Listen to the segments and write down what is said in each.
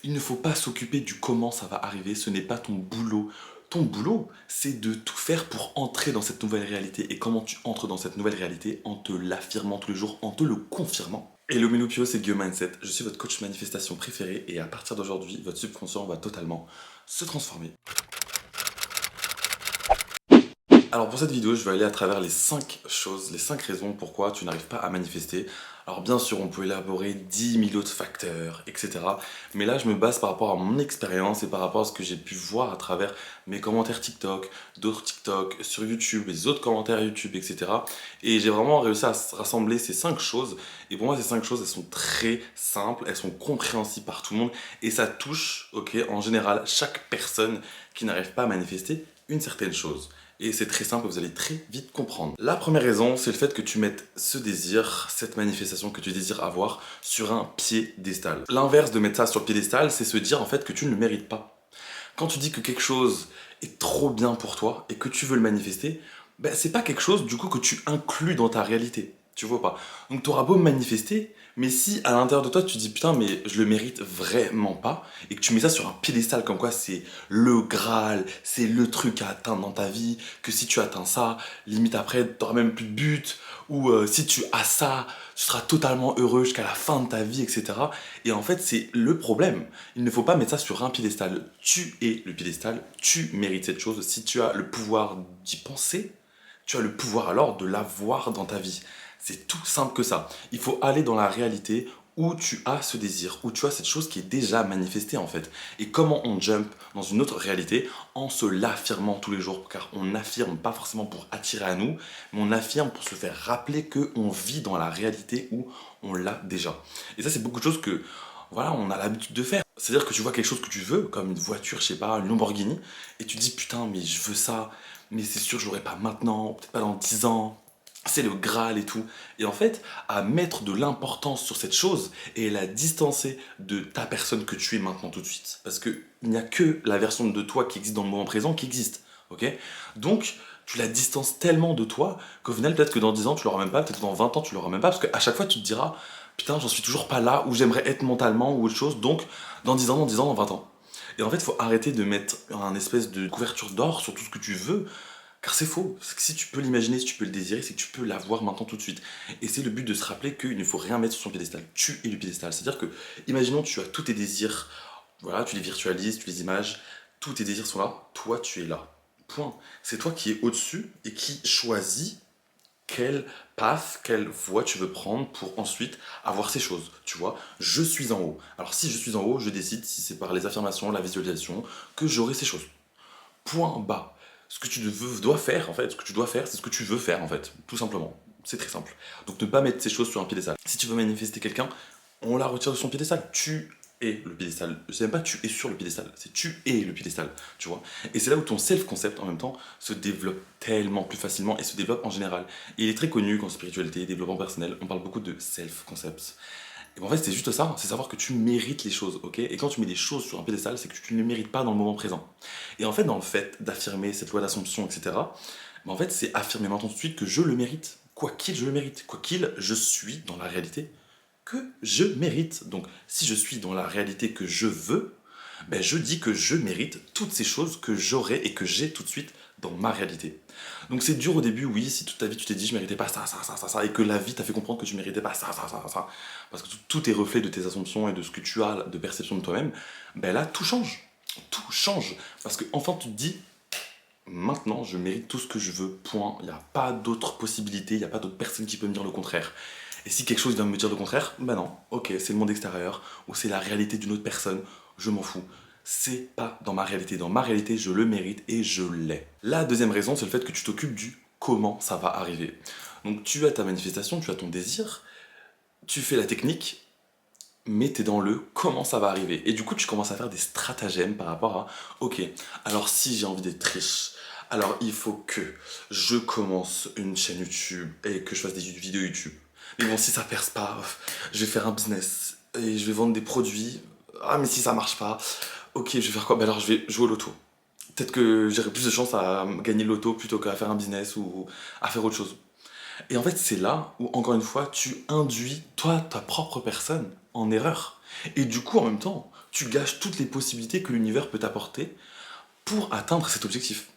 Il ne faut pas s'occuper du comment ça va arriver, ce n'est pas ton boulot. Ton boulot, c'est de tout faire pour entrer dans cette nouvelle réalité. Et comment tu entres dans cette nouvelle réalité? En te l'affirmant tous les jours, en te le confirmant. Hello Melopio, c'est Guillaume Mindset. Je suis votre coach manifestation préféré et à partir d'aujourd'hui, votre subconscient va totalement se transformer. Alors pour cette vidéo, je vais aller à travers les 5 choses, les 5 raisons pourquoi tu n'arrives pas à manifester. Alors bien sûr, on peut élaborer 10 000 autres facteurs, etc. Mais là, je me base par rapport à mon expérience et par rapport à ce que j'ai pu voir à travers mes commentaires TikTok, d'autres TikTok, sur YouTube, les autres commentaires YouTube, etc. Et j'ai vraiment réussi à rassembler ces 5 choses. Et pour moi, ces 5 choses, elles sont très simples, elles sont compréhensibles par tout le monde. Et ça touche, ok, en général, chaque personne qui n'arrive pas à manifester une certaine chose. Et c'est très simple, vous allez très vite comprendre. La première raison, c'est le fait que tu mettes ce désir, cette manifestation que tu désires avoir, sur un piédestal. L'inverse de mettre ça sur le piédestal, c'est se dire en fait que tu ne le mérites pas. Quand tu dis que quelque chose est trop bien pour toi et que tu veux le manifester, ben, c'est pas quelque chose du coup que tu inclus dans ta réalité. Tu vois pas. Donc tu auras beau manifester, mais si à l'intérieur de toi tu dis putain mais je le mérite vraiment pas, et que tu mets ça sur un piédestal comme quoi c'est le Graal, c'est le truc à atteindre dans ta vie, que si tu atteins ça, limite après t'auras même plus de but, ou si tu as ça, tu seras totalement heureux jusqu'à la fin de ta vie, etc. Et en fait c'est le problème. Il ne faut pas mettre ça sur un piédestal. Tu es le piédestal, tu mérites cette chose. Si tu as le pouvoir d'y penser, tu as le pouvoir alors de l'avoir dans ta vie. C'est tout simple que ça. Il faut aller dans la réalité où tu as ce désir, où tu as cette chose qui est déjà manifestée en fait. Et comment on jump dans une autre réalité en se l'affirmant tous les jours. Car on n'affirme pas forcément pour attirer à nous, mais on affirme pour se faire rappeler qu'on vit dans la réalité où on l'a déjà. Et ça c'est beaucoup de choses que voilà, on a l'habitude de faire. C'est-à-dire que tu vois quelque chose que tu veux, comme une voiture, je sais pas, une Lamborghini, et tu te dis putain, mais je veux ça, mais c'est sûr, je l'aurai pas maintenant, peut-être pas dans 10 ans. C'est le Graal et tout. Et en fait, à mettre de l'importance sur cette chose et la distancer de ta personne que tu es maintenant tout de suite. Parce qu'il n'y a que la version de toi qui existe dans le moment présent qui existe. Ok? Donc, tu la distances tellement de toi qu'au final, peut-être que dans 10 ans, tu l'auras même pas, peut-être que dans 20 ans, tu l'auras même pas. Parce qu'à chaque fois, tu te diras, putain, j'en suis toujours pas là où j'aimerais être mentalement ou autre chose. Donc, dans 10 ans, dans 10 ans, dans 20 ans. Et en fait, il faut arrêter de mettre un espèce de couverture d'or sur tout ce que tu veux. Car c'est faux. Parce que si tu peux l'imaginer, si tu peux le désirer, c'est que tu peux l'avoir maintenant tout de suite. Et c'est le but de se rappeler qu'il ne faut rien mettre sur son piédestal. Tu es le piédestal. C'est-à-dire que, imaginons, tu as tous tes désirs, voilà, tu les virtualises, tu les images, tous tes désirs sont là, toi tu es là. Point. C'est toi qui es au-dessus et qui choisis quelle path, quelle voie tu veux prendre pour ensuite avoir ces choses. Tu vois, je suis en haut. Alors si je suis en haut, je décide, si c'est par les affirmations, la visualisation, que j'aurai ces choses. Point bas. Ce que tu dois faire, en fait, ce que tu dois faire, c'est ce que tu veux faire, en fait, tout simplement. C'est très simple. Donc ne pas mettre ces choses sur un piédestal. Si tu veux manifester quelqu'un, on la retire de son piédestal. Tu es le piédestal. C'est même pas tu es sur le piédestal, c'est tu es le piédestal, tu vois. Et c'est là où ton self-concept, en même temps, se développe tellement plus facilement et se développe en général. Et il est très connu qu'en spiritualité, développement personnel, on parle beaucoup de self-concept. Et en fait, c'est juste ça, c'est savoir que tu mérites les choses, ok? Et quand tu mets des choses sur un piédestal, c'est que tu ne les mérites pas dans le moment présent. Et en fait, dans le fait d'affirmer cette loi d'assomption, etc., en fait, c'est affirmer maintenant tout de suite que je le mérite. Quoi qu'il, je le mérite. Quoi qu'il, je suis dans la réalité que je mérite. Donc, si je suis dans la réalité que je veux, ben, je dis que je mérite toutes ces choses que j'aurai et que j'ai tout de suite dans ma réalité. Donc c'est dur au début, oui, si toute ta vie tu t'es dit je méritais pas ça, ça, ça, ça, ça, et que la vie t'a fait comprendre que tu méritais pas ça, ça, ça, ça, ça, parce que tout est reflet de tes assumptions et de ce que tu as de perception de toi-même, ben là tout change. Tout change. Parce que enfin tu te dis, maintenant je mérite tout ce que je veux, point. Il n'y a pas d'autre possibilité, il n'y a pas d'autre personne qui peut me dire le contraire. Et si quelque chose vient me dire le contraire, ben non, ok, c'est le monde extérieur, ou c'est la réalité d'une autre personne, je m'en fous. C'est pas dans ma réalité. Dans ma réalité, je le mérite et je l'ai. La deuxième raison, c'est le fait que tu t'occupes du comment ça va arriver. Donc tu as ta manifestation, tu as ton désir, tu fais la technique, mais t'es dans le comment ça va arriver. Et du coup, tu commences à faire des stratagèmes par rapport à, ok, alors si j'ai envie d'être riche, alors il faut que je commence une chaîne YouTube et que je fasse des vidéos YouTube. Mais bon, si ça perce pas, je vais faire un business et je vais vendre des produits. Ah, mais si ça marche pas, ok, je vais faire quoi? Ben alors je vais jouer au loto. Peut-être que j'aurai plus de chance à gagner le loto plutôt qu'à faire un business ou à faire autre chose. Et en fait, c'est là où, encore une fois, tu induis, toi, ta propre personne, en erreur. Et du coup, en même temps, tu gâches toutes les possibilités que l'univers peut t'apporter pour atteindre cet objectif.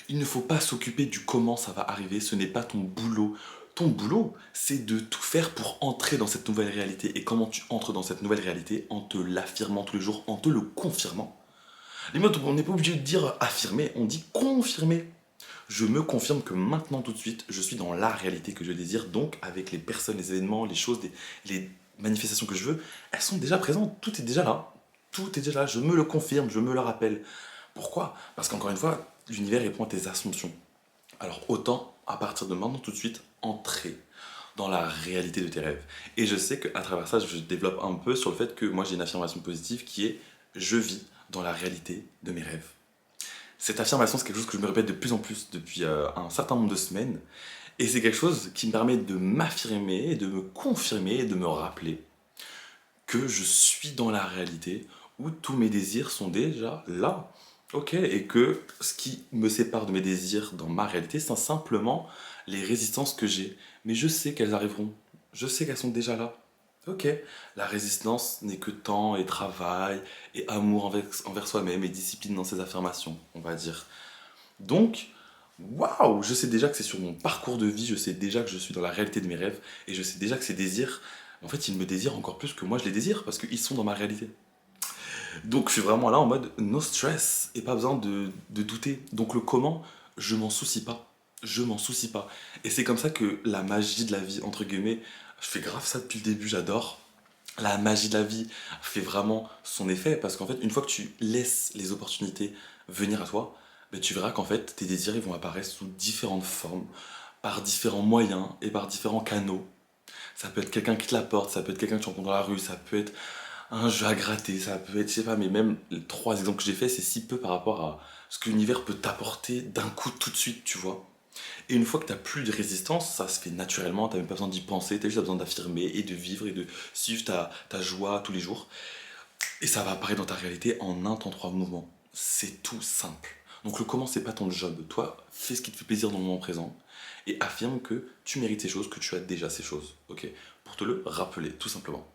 Il ne faut pas s'occuper du comment ça va arriver, ce n'est pas ton boulot. Ton boulot, c'est de tout faire pour entrer dans cette nouvelle réalité. Et comment tu entres dans cette nouvelle réalité? En te l'affirmant tous les jours, en te le confirmant. Limite, on n'est pas obligé de dire affirmer, on dit confirmer. Je me confirme que maintenant, tout de suite, je suis dans la réalité que je désire. Donc, avec les personnes, les événements, les choses, les manifestations que je veux, elles sont déjà présentes. Tout est déjà là. Tout est déjà là. Je me le confirme, je me le rappelle. Pourquoi? Parce qu'encore une fois, l'univers répond à tes assumptions. Alors, autant, à partir de maintenant, tout de suite, entrer dans la réalité de tes rêves. Et je sais qu'à travers ça, je développe un peu sur le fait que moi, j'ai une affirmation positive qui est je vis dans la réalité de mes rêves. Cette affirmation, c'est quelque chose que je me répète de plus en plus depuis un certain nombre de semaines. Et c'est quelque chose qui me permet de m'affirmer, de me confirmer et de me rappeler que je suis dans la réalité où tous mes désirs sont déjà là. Ok, et que ce qui me sépare de mes désirs dans ma réalité, c'est simplement les résistances que j'ai. Mais je sais qu'elles arriveront. Je sais qu'elles sont déjà là. Ok, la résistance n'est que temps et travail et amour envers soi-même et discipline dans ses affirmations, on va dire. Donc, waouh, je sais déjà que c'est sur mon parcours de vie, je sais déjà que je suis dans la réalité de mes rêves et je sais déjà que ces désirs, en fait, ils me désirent encore plus que moi je les désire parce qu'ils sont dans ma réalité. Donc, je suis vraiment là en mode no stress et pas besoin de douter. Donc, le comment, je m'en soucie pas. Je m'en soucie pas. Et c'est comme ça que la magie de la vie, entre guillemets, je fais grave ça depuis le début, j'adore. La magie de la vie fait vraiment son effet parce qu'en fait, une fois que tu laisses les opportunités venir à toi, ben, tu verras qu'en fait, tes désirs ils vont apparaître sous différentes formes, par différents moyens et par différents canaux. Ça peut être quelqu'un qui te l'apporte, ça peut être quelqu'un que tu rencontres dans la rue, ça peut être un jeu à gratter, ça peut être, je sais pas, mais même les trois exemples que j'ai fait, c'est si peu par rapport à ce que l'univers peut t'apporter d'un coup tout de suite, tu vois. Et une fois que tu n'as plus de résistance, ça se fait naturellement, tu n'as même pas besoin d'y penser, tu as juste besoin d'affirmer et de vivre et de suivre ta joie tous les jours. Et ça va apparaître dans ta réalité en un temps, trois mouvements. C'est tout simple. Donc le comment, c'est pas ton job. Toi, fais ce qui te fait plaisir dans le moment présent et affirme que tu mérites ces choses, que tu as déjà ces choses. Ok? Pour te le rappeler, tout simplement.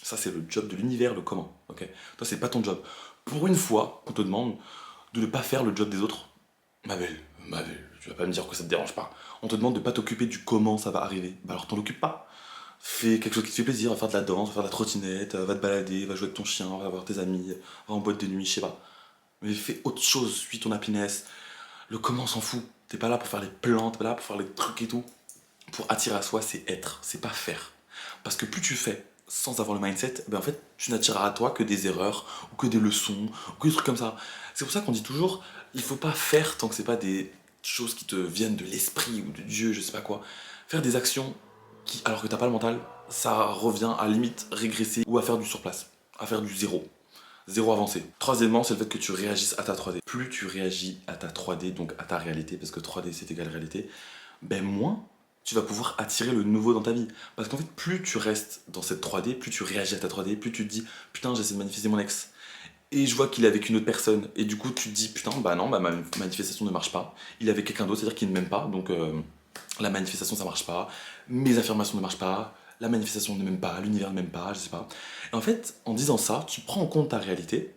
Ça, c'est le job de l'univers, le comment. Ok? Toi, c'est pas ton job. Pour une fois qu'on te demande de ne pas faire le job des autres, ma belle, tu vas pas me dire que ça te dérange pas. On te demande de pas t'occuper du comment ça va arriver. Bah alors t'en occupes pas. Fais quelque chose qui te fait plaisir, va faire de la danse, va faire de la trottinette, va te balader, va jouer avec ton chien, va voir tes amis, va en boîte de nuit, je sais pas. Mais fais autre chose, suis ton happiness. Le comment on s'en fout. T'es pas là pour faire les plantes, t'es pas là pour faire les trucs et tout. Pour attirer à soi, c'est être, c'est pas faire. Parce que plus tu fais sans avoir le mindset, ben en fait, tu n'attireras à toi que des erreurs, ou que des leçons, ou que des trucs comme ça. C'est pour ça qu'on dit toujours, il faut pas faire tant que c'est pas des choses qui te viennent de l'esprit ou de Dieu, je sais pas quoi. Faire des actions qui, alors que t'as pas le mental, ça revient à limite régresser ou à faire du surplace, à faire du zéro. Zéro avancé. Troisièmement, c'est le fait que tu réagisses à ta 3D. Plus tu réagis à ta 3D, donc à ta réalité, parce que 3D c'est égal réalité, ben moins tu vas pouvoir attirer le nouveau dans ta vie. Parce qu'en fait, plus tu restes dans cette 3D, plus tu réagis à ta 3D, plus tu te dis putain, j'essaie de manifester mon ex. Et je vois qu'il est avec une autre personne. Et du coup, tu te dis putain, bah non, bah ma manifestation ne marche pas. Il est avec quelqu'un d'autre, c'est-à-dire qu'il ne m'aime pas. Donc la manifestation ça marche pas. Mes affirmations ne marchent pas. La manifestation ne m'aime pas. L'univers ne m'aime pas. Je sais pas. Et en fait, en disant ça, tu prends en compte ta réalité,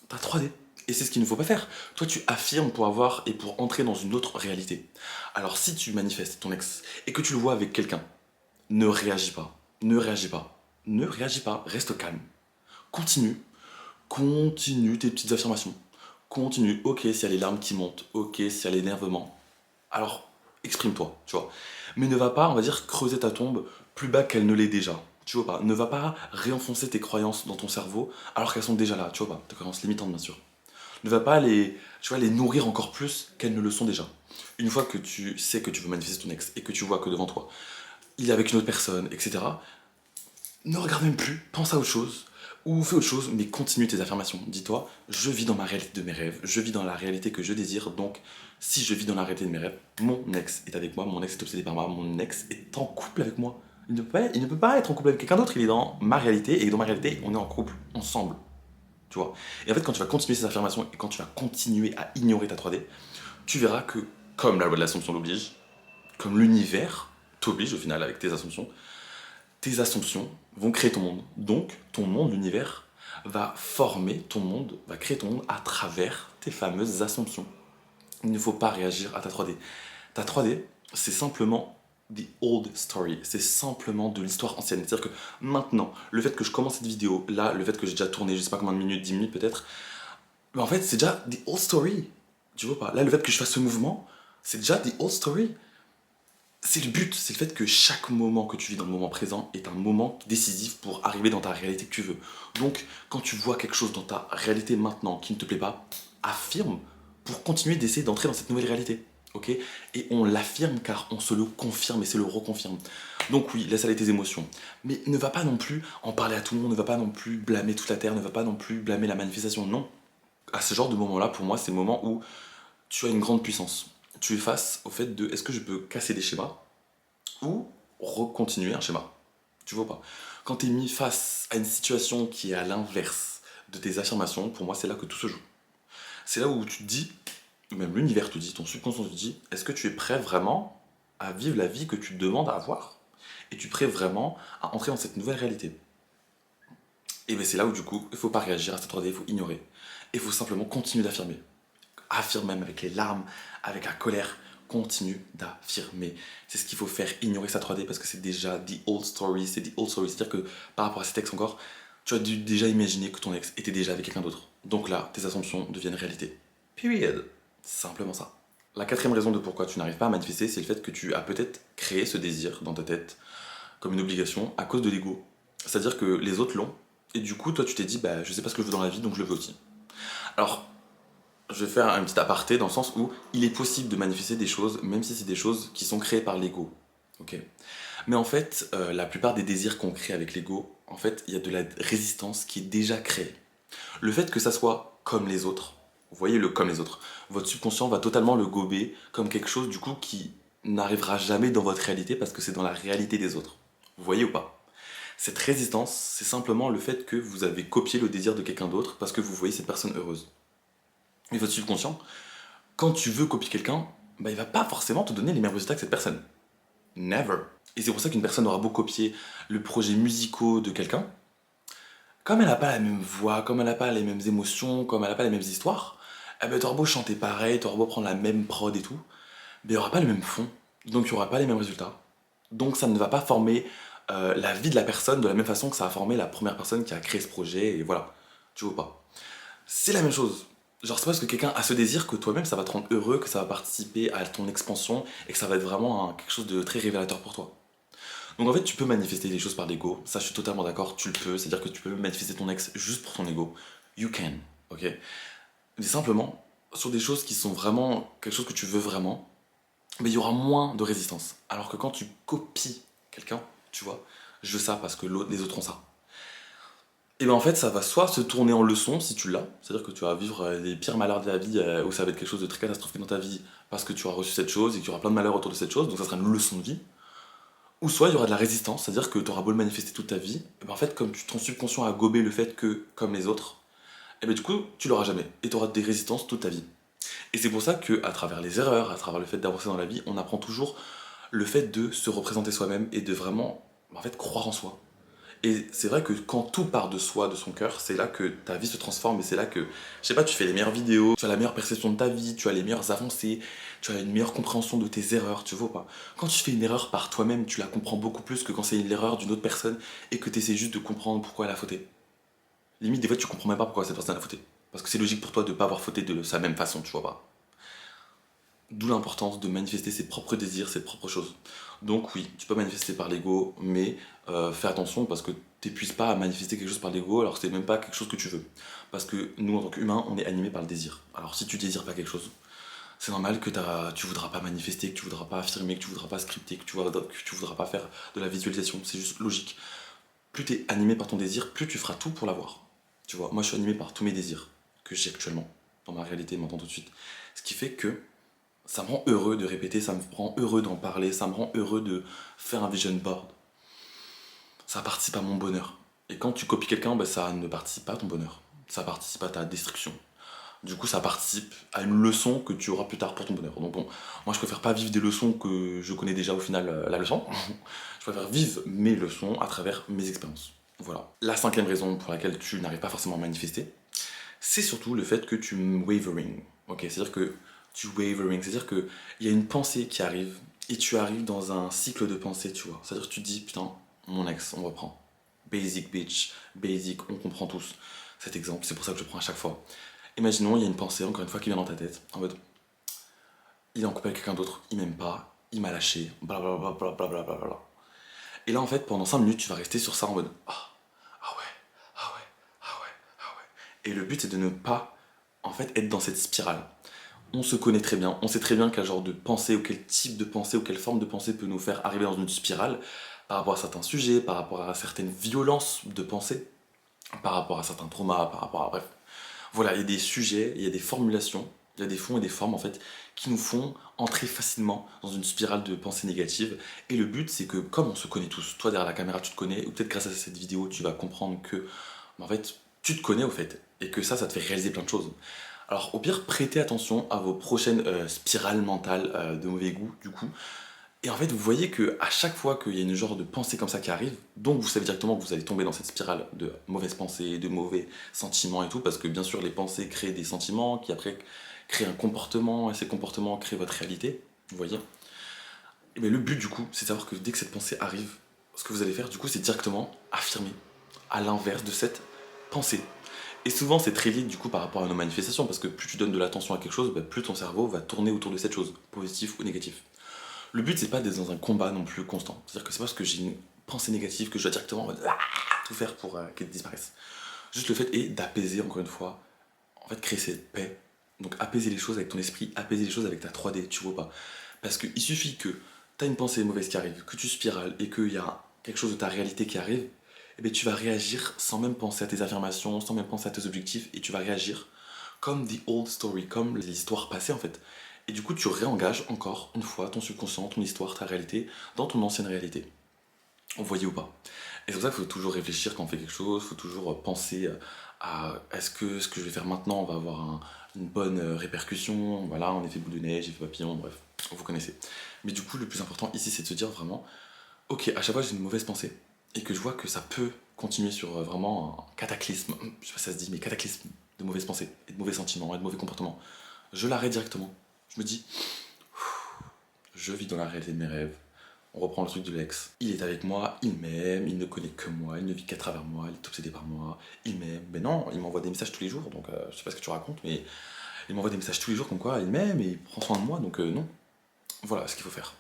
ta 3D. Et c'est ce qu'il ne faut pas faire. Toi, tu affirmes pour avoir et pour entrer dans une autre réalité. Alors, si tu manifestes ton ex et que tu le vois avec quelqu'un, ne réagis pas. Ne réagis pas. Ne réagis pas. Reste calme. Continue. Continue tes petites affirmations. Continue. Ok, s'il y a les larmes qui montent. Ok, s'il y a l'énervement. Alors, exprime-toi, tu vois. Mais ne va pas, on va dire, creuser ta tombe plus bas qu'elle ne l'est déjà. Tu vois pas. Ne va pas réenfoncer tes croyances dans ton cerveau alors qu'elles sont déjà là. Tu vois pas. Tes croyances limitantes, bien sûr. Ne va pas tu vois, les nourrir encore plus qu'elles ne le sont déjà. Une fois que tu sais que tu veux manifester ton ex et que tu vois que devant toi, il est avec une autre personne, etc., ne regarde même plus, pense à autre chose, ou fais autre chose, mais continue tes affirmations. Dis-toi, je vis dans ma réalité de mes rêves, je vis dans la réalité que je désire, donc si je vis dans la réalité de mes rêves, mon ex est avec moi, mon ex est obsédé par moi, mon ex est en couple avec moi. Il ne peut pas être en couple avec quelqu'un d'autre, il est dans ma réalité, et dans ma réalité, on est en couple, ensemble. Tu vois. Et en fait, quand tu vas continuer ces affirmations et quand tu vas continuer à ignorer ta 3D, tu verras que, comme la loi de l'assomption l'oblige, comme l'univers t'oblige au final avec tes assumptions vont créer ton monde. Donc, ton monde, l'univers, va former ton monde, va créer ton monde à travers tes fameuses assumptions. Il ne faut pas réagir à ta 3D. Ta 3D, c'est simplement the old story, c'est simplement de l'histoire ancienne. C'est-à-dire que maintenant, le fait que je commence cette vidéo, là, le fait que j'ai déjà tourné, je sais pas combien de minutes, 10 minutes peut-être, mais en fait, c'est déjà the old story. Tu vois pas? Là, le fait que je fasse ce mouvement, c'est déjà the old story. C'est le but, c'est le fait que chaque moment que tu vis dans le moment présent est un moment décisif pour arriver dans ta réalité que tu veux. Donc, quand tu vois quelque chose dans ta réalité maintenant qui ne te plaît pas, affirme pour continuer d'essayer d'entrer dans cette nouvelle réalité. Ok? Et on l'affirme car on se le confirme et se le reconfirme. Donc oui, laisse aller tes émotions. Mais ne va pas non plus en parler à tout le monde, ne va pas non plus blâmer toute la terre, ne va pas non plus blâmer la manifestation. Non. À ce genre de moment-là, pour moi, c'est le moment où tu as une grande puissance. Tu es face au fait de est-ce que je peux casser des schémas ou recontinuer un schéma. Tu vois pas? Quand tu es mis face à une situation qui est à l'inverse de tes affirmations, pour moi, c'est là que tout se joue. C'est là où tu te dis, ou même l'univers te dit, ton subconscient te dit, est-ce que tu es prêt vraiment à vivre la vie que tu te demandes à avoir? Es-tu prêt vraiment à entrer dans cette nouvelle réalité? Et bien c'est là où du coup, il faut pas réagir à cette 3D, il faut ignorer. Il faut simplement continuer d'affirmer. Affirme même avec les larmes, avec la colère, continue d'affirmer. C'est ce qu'il faut faire, ignorer sa 3D parce que c'est déjà the old story, c'est the old story. C'est-à-dire que par rapport à cet ex encore, tu as dû déjà imaginer que ton ex était déjà avec quelqu'un d'autre. Donc là, tes assumptions deviennent réalité. Period. C'est simplement ça. La quatrième raison de pourquoi tu n'arrives pas à manifester, c'est le fait que tu as peut-être créé ce désir dans ta tête comme une obligation à cause de l'ego. C'est-à-dire que les autres l'ont, et du coup, toi, tu t'es dit, bah, je sais pas ce que je veux dans la vie, donc je le veux aussi. Alors, je vais faire un petit aparté dans le sens où il est possible de manifester des choses, même si c'est des choses qui sont créées par l'ego. Ok. Mais en fait, la plupart des désirs qu'on crée avec l'ego, en fait, il y a de la résistance qui est déjà créée. Le fait que ça soit comme les autres, vous voyez le comme les autres, votre subconscient va totalement le gober comme quelque chose du coup qui n'arrivera jamais dans votre réalité parce que c'est dans la réalité des autres. Vous voyez ou pas? Cette résistance, c'est simplement le fait que vous avez copié le désir de quelqu'un d'autre parce que vous voyez cette personne heureuse. Et votre subconscient, quand tu veux copier quelqu'un, bah, il va pas forcément te donner les mêmes résultats que cette personne. Never. Et c'est pour ça qu'une personne aura beau copier le projet musicaux de quelqu'un, comme elle n'a pas la même voix, comme elle n'a pas les mêmes émotions, comme elle n'a pas les mêmes histoires, eh ben, t'auras beau chanter pareil, t'auras beau prendre la même prod et tout, mais il n'y aura pas le même fond, donc il n'y aura pas les mêmes résultats. Donc ça ne va pas former la vie de la personne de la même façon que ça a formé la première personne qui a créé ce projet, et voilà. Tu vois pas? C'est la même chose. Genre, c'est parce que quelqu'un a ce désir que toi-même ça va te rendre heureux, que ça va participer à ton expansion et que ça va être vraiment quelque chose de très révélateur pour toi. Donc en fait, tu peux manifester les choses par l'ego. Ça, je suis totalement d'accord, tu le peux. C'est-à-dire que tu peux manifester ton ex juste pour ton ego. You can, ok? Mais simplement, sur des choses qui sont vraiment quelque chose que tu veux vraiment, mais il y aura moins de résistance. Alors que quand tu copies quelqu'un, tu vois, je veux ça parce que les autres ont ça. Et bien en fait, ça va soit se tourner en leçon si tu l'as, c'est-à-dire que tu vas vivre les pires malheurs de la vie où ça va être quelque chose de très catastrophique dans ta vie parce que tu auras reçu cette chose et qu'il y aura plein de malheurs autour de cette chose, donc ça sera une leçon de vie. Ou soit il y aura de la résistance, c'est-à-dire que tu auras beau le manifester toute ta vie, et ben en fait, comme ton subconscient a gobé le fait que, comme les autres, et ben du coup, tu l'auras jamais. Et tu auras des résistances toute ta vie. Et c'est pour ça que, à travers les erreurs, à travers le fait d'avancer dans la vie, on apprend toujours le fait de se représenter soi-même et de vraiment, en fait, croire en soi. Et c'est vrai que quand tout part de soi, de son cœur, c'est là que ta vie se transforme et c'est là que, je sais pas, tu fais les meilleures vidéos, tu as la meilleure perception de ta vie, tu as les meilleures avancées, tu as une meilleure compréhension de tes erreurs, tu vois pas. Quand tu fais une erreur par toi-même, tu la comprends beaucoup plus que quand c'est l'erreur d'une autre personne et que tu essaies juste de comprendre pourquoi elle a fauté. Limite, des fois, tu comprends même pas pourquoi cette personne a fauté. Parce que c'est logique pour toi de pas avoir fauté de sa même façon, tu vois pas. D'où l'importance de manifester ses propres désirs, ses propres choses. Donc oui, tu peux manifester par l'ego, mais fais attention parce que t'épuises pas à manifester quelque chose par l'ego alors que c'est même pas quelque chose que tu veux. Parce que nous, en tant qu'humains, on est animés par le désir. Alors si tu désires pas quelque chose, c'est normal que tu voudras pas manifester, que tu voudras pas affirmer, que tu voudras pas scripter, que tu voudras pas faire de la visualisation. C'est juste logique. Plus tu es animé par ton désir, plus tu feras tout pour l'avoir. Tu vois, moi je suis animé par tous mes désirs que j'ai actuellement dans ma réalité maintenant tout de suite. Ce qui fait que ça me rend heureux de répéter, ça me rend heureux d'en parler, ça me rend heureux de faire un vision board. Ça participe à mon bonheur. Et quand tu copies quelqu'un, bah, ça ne participe pas à ton bonheur. Ça participe à ta destruction. Du coup, ça participe à une leçon que tu auras plus tard pour ton bonheur. Donc bon, moi je préfère pas vivre des leçons que je connais déjà au final la leçon. Je préfère vivre mes leçons à travers mes expériences. Voilà. La cinquième raison pour laquelle tu n'arrives pas forcément à manifester, c'est surtout le fait que tu wavering. Ok, c'est-à-dire que tu wavering, c'est-à-dire qu'il y a une pensée qui arrive et tu arrives dans un cycle de pensée, tu vois. C'est-à-dire que tu te dis, putain, mon ex, on reprend. Basic bitch, basic, on comprend tous cet exemple, c'est pour ça que je prends à chaque fois. Imaginons, il y a une pensée, encore une fois, qui vient dans ta tête, en mode, il est en couple avec quelqu'un d'autre, il m'aime pas, il m'a lâché, blablabla, blablabla, blablabla. Et là, en fait, pendant 5 minutes, tu vas rester sur ça en mode, ah ouais, ah ouais, ah ouais, ah ouais. Et le but, c'est de ne pas, en fait, être dans cette spirale. On se connaît très bien, on sait très bien quel genre de pensée ou quel type de pensée ou quelle forme de pensée peut nous faire arriver dans une spirale par rapport à certains sujets, par rapport à certaines violences de pensée, par rapport à certains traumas, par rapport à... Bref. Voilà, il y a des sujets, il y a des formulations, il y a des fonds et des formes en fait qui nous font entrer facilement dans une spirale de pensée négative. Et le but, c'est que comme on se connaît tous, toi derrière la caméra tu te connais, ou peut-être grâce à cette vidéo tu vas comprendre que en fait tu te connais au fait, et que ça te fait réaliser plein de choses. Alors au pire, prêtez attention à vos prochaines spirales mentales de mauvais goût du coup. Et en fait, vous voyez que à chaque fois qu'il y a une genre de pensée comme ça qui arrive, donc vous savez directement que vous allez tomber dans cette spirale de mauvaises pensées, de mauvais sentiments et tout, parce que bien sûr les pensées créent des sentiments qui après créent un comportement, et ces comportements créent votre réalité, vous voyez. Et bien le but du coup, c'est de savoir que dès que cette pensée arrive, ce que vous allez faire du coup, c'est directement affirmer à l'inverse de cette pensée. Et souvent c'est très lié du coup par rapport à nos manifestations, parce que plus tu donnes de l'attention à quelque chose, bah, plus ton cerveau va tourner autour de cette chose, positif ou négatif. Le but, c'est pas d'être dans un combat non plus constant. C'est-à-dire que c'est pas parce que j'ai une pensée négative que je dois directement tout faire pour qu'elle disparaisse. Juste le fait est d'apaiser, encore une fois, en fait, créer cette paix. Donc apaiser les choses avec ton esprit, apaiser les choses avec ta 3D, tu vois pas. Parce qu'il suffit que tu as une pensée mauvaise qui arrive, que tu spirales et qu'il y a quelque chose de ta réalité qui arrive, et bien tu vas réagir sans même penser à tes affirmations, sans même penser à tes objectifs, et tu vas réagir comme the old story, comme l'histoire passée en fait. Et du coup, tu réengages encore une fois ton subconscient, ton histoire, ta réalité dans ton ancienne réalité. Vous voyez ou pas? Et c'est pour ça qu'il faut toujours réfléchir quand on fait quelque chose, il faut toujours penser à est-ce que ce que je vais faire maintenant va avoir une bonne répercussion, voilà, en effet boule de neige, effet papillon, bref, vous connaissez. Mais du coup, le plus important ici, c'est de se dire vraiment, ok, à chaque fois j'ai une mauvaise pensée, et que je vois que ça peut continuer sur vraiment un cataclysme, je sais pas si ça se dit, mais cataclysme de mauvaises pensées, et de mauvais sentiments, et de mauvais comportements. Je l'arrête directement. Je me dis, je vis dans la réalité de mes rêves. On reprend le truc de l'ex. Il est avec moi, il m'aime, il ne connaît que moi, il ne vit qu'à travers moi, il est obsédé par moi, il m'aime. Mais non, il m'envoie des messages tous les jours, donc je sais pas ce que tu racontes, mais il m'envoie des messages tous les jours comme quoi il m'aime et il prend soin de moi, donc non. Voilà ce qu'il faut faire.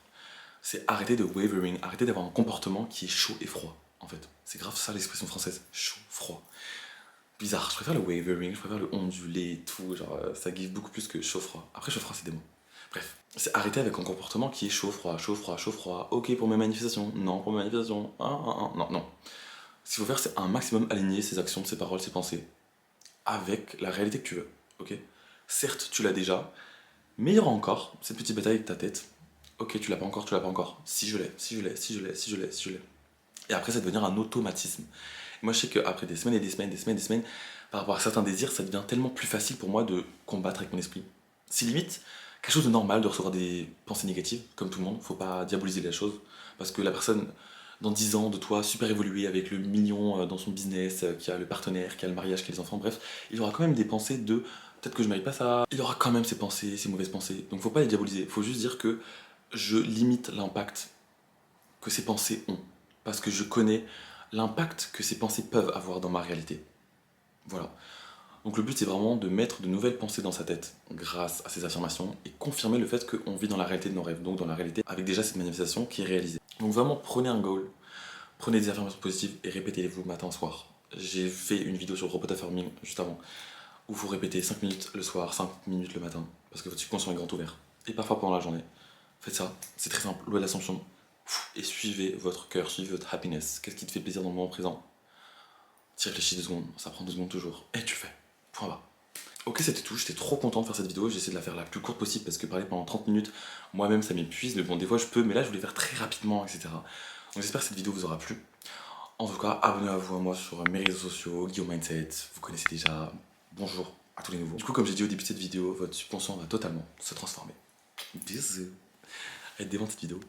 C'est arrêter de wavering, arrêter d'avoir un comportement qui est chaud et froid, en fait. C'est grave ça l'expression française, chaud, froid. Bizarre, je préfère le wavering, je préfère le ondulé et tout, genre ça give beaucoup plus que chaud-froid. Après chaud-froid c'est des mots. Bref, c'est arrêter avec un comportement qui est chaud-froid, chaud-froid, chaud-froid. Ok pour mes manifestations, non pour mes manifestations, non, non. Ce qu'il faut faire, c'est un maximum aligner ses actions, ses paroles, ses pensées avec la réalité que tu veux. Ok. Certes, tu l'as déjà, mais il y aura encore cette petite bataille avec ta tête. Ok, tu l'as pas encore, tu l'as pas encore. Si je l'ai, si je l'ai, si je l'ai, si je l'ai, si je l'ai. Et après, ça va devenir un automatisme. Moi, je sais qu'après des semaines et des semaines, des semaines, des semaines, par rapport à certains désirs, ça devient tellement plus facile pour moi de combattre avec mon esprit. C'est limite quelque chose de normal de recevoir des pensées négatives, comme tout le monde. Faut pas diaboliser la chose. Parce que la personne, dans 10 ans de toi, super évolué avec le million dans son business, qui a le partenaire, qui a le mariage, qui a les enfants, bref, il aura quand même des pensées de peut-être que je mérite pas ça. Il aura quand même ses pensées, ses mauvaises pensées. Donc faut pas les diaboliser. Faut juste dire que je limite l'impact que ces pensées ont. Parce que je connais l'impact que ces pensées peuvent avoir dans ma réalité. Voilà. Donc le but c'est vraiment de mettre de nouvelles pensées dans sa tête grâce à ces affirmations et confirmer le fait qu'on vit dans la réalité de nos rêves, donc dans la réalité avec déjà cette manifestation qui est réalisée. Donc vraiment prenez un goal, prenez des affirmations positives et répétez-les-vous matin, soir. J'ai fait une vidéo sur le robot affirming juste avant où vous répétez 5 minutes le soir, 5 minutes le matin parce que votre subconscient est grand ouvert. Et parfois pendant la journée. Faites ça, c'est très simple, loi de l'assomption. Et suivez votre cœur, suivez votre happiness. Qu'est-ce qui te fait plaisir dans le moment présent? Tu réfléchis 2 secondes, ça prend 2 secondes toujours, et tu fais. Point bas. Ok, c'était tout, j'étais trop content de faire cette vidéo, j'ai essayé de la faire la plus courte possible parce que parler pendant 30 minutes, moi-même ça m'épuise, mais bon, des fois je peux, mais là je voulais faire très rapidement, etc. Donc j'espère que cette vidéo vous aura plu. En tout cas, abonnez-vous à moi sur mes réseaux sociaux, Guillaume Mindset, vous connaissez déjà. Bonjour à tous les nouveaux. Du coup, comme j'ai dit au début de cette vidéo, votre subconscient va totalement se transformer. Bisous. Allez, dévante cette vidéo.